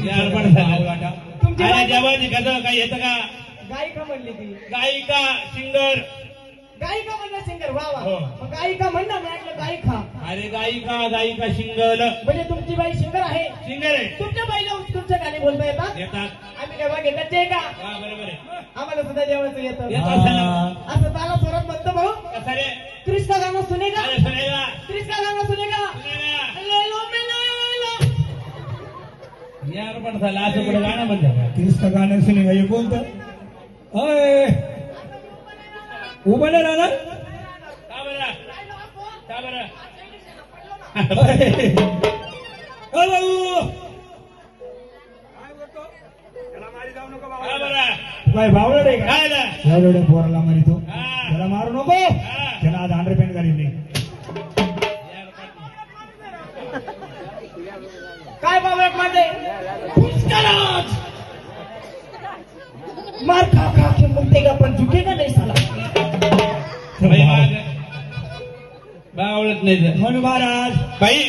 यार पण झालं. तुमची अरे बायको- जेवण कसं काय येतं का? गायिका म्हणली ती. गायिका सिंगर. गायिका म्हणलं सिंगर वा वा. हो. मग गायिका म्हणणं मी ऐकलं गायिका. अरे गायिका सिंगल म्हणजे तुमची बाई सिंगर आहे. सिंगर आहे. तुमच्या बाईला उत्कृष्ट गाणी बोलता येतात. येतात. आम्ही काय बघितलं का हा बरोबर आहे. आम्हाला सुद्धा देवाचं येतं. येत असेल ना. असं ताला स्वरात म्हणतो भाऊ. कसं रे? कृष्णा गाणं सुनेगा. अरे सुनेगा. कृष्णा गाणं सुनेगा. सुनेगा. ले लो मे ले लो. यार पण झालं असं कुठं गाणं म्हणलं का? कृष्ण गाणं सुनेगा हे कोणतं? अय उभं नाही राहणार. का बरं? का बरं? अय. अ भाऊ का बरं? काय भावला नाही का? काय झालं? एवढ्या पोराला मारितो. हा. त्याला मारू नको. हा. त्याला आज 100 घालीन नाही. यार पण. काय बाबा माझे मार खा खा के मुक्तेगा पण झुकेगा नाही साला. बाई माग. बावळत नाही तर. म्हणून महाराज बाई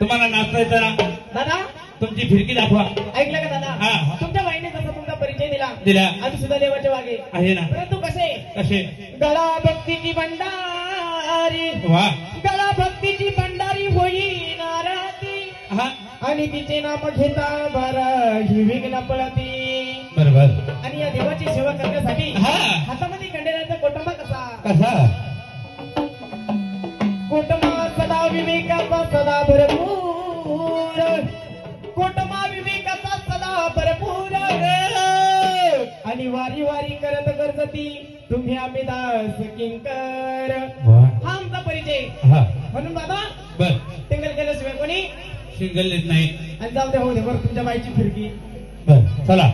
तुम्हाला नाचता येतं ना? दादा तुमची फिरकी दाखवा. ऐकलं का दादा? हा. तुमच्या बाईने जसा तुमचा परिचय दिला दिला आम्ही सुद्धा देवाचे वागे. आहे ना. परंतु कसे कसे? गळा भक्तीची भंडारी. वा. गळा भक्तीची भंडारी होईनार ती. हा आणि तिचे नाम घेता बरा ही विघ्न पळती. बरोबर. आणि या देवाची सेवा करण्यासाठी हा. हातामध्ये कंडेराचा कोटंबा कसा. कसा? कोटमा सदा विवेकाचा सदा भरपूर. कोटमा विवेकाचा सदा भरपूर. आणि वारी वारी करत करती तुम्ही आम्ही दास किंकर. वा. हा आमचा परिचय. हा म्हणून बाबा बर. टिंगल केल्याशिवाय कोणी सिंगल येत नाही. आणि जाऊ दे होऊ दे बरं तुमच्या बाईची फिरकी. बर चला.